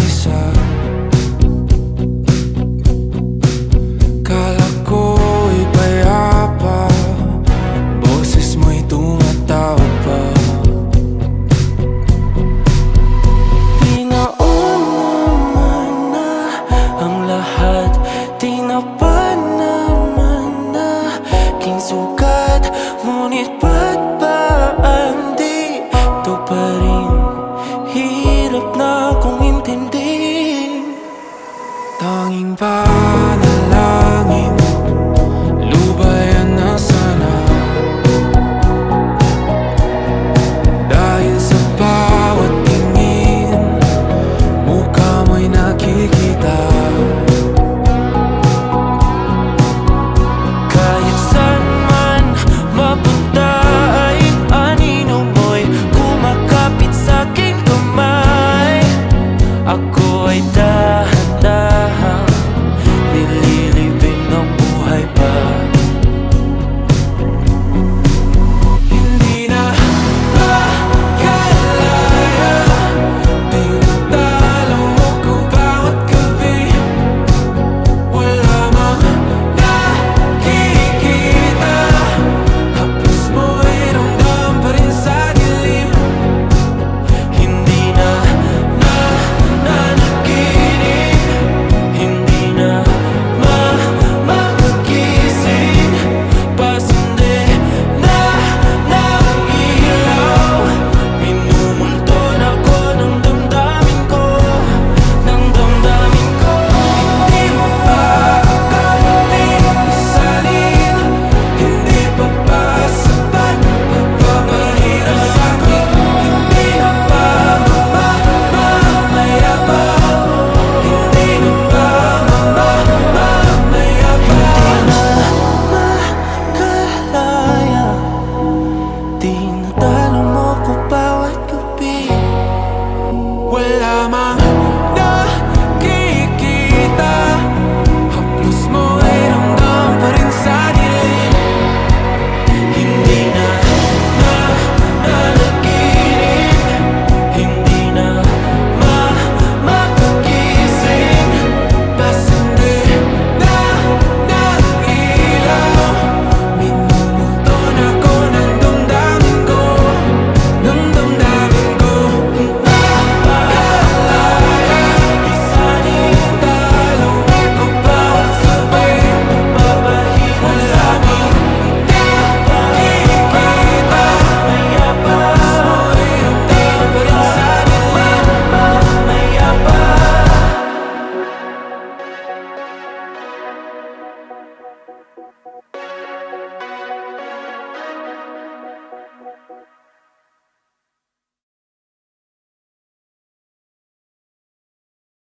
mag-isa. Kala ko'y payapa, boses mo'y tumatawag pa. Di naman na ang lahat, di na pa naman na aking sugat. Ngunit ba't ba ang dito pa rin? Hirap na akong intindihin. Tanging panalangin, lubayan na sana. Dahil sa bawat tingin, mukha mo'y nakikita. Kahit saan man mapunta ay anino mo'y kumakapit sa'king kamay. Ako ay dahan-dahang nililibing ng buhay pa. Hindi na makalaya, tinatalo mo ko bawat gabi. Wala mang nakikita, haplos mo'y ramdam pa rin sa dilim. Hindi na nananaginip, hindi na magising. Pasindi na ng ilaw, minumulton ako ng damdamin ko, ng damdamin ko. Hindi mo pa akalain isalin, hindi pa ba sapat pagpapahirap sa'kin? Hindi na ba mamamayabang? Hindi na ba mamamayabang? Makalaya, tinatalo mo ko bawat gabi. Wala mang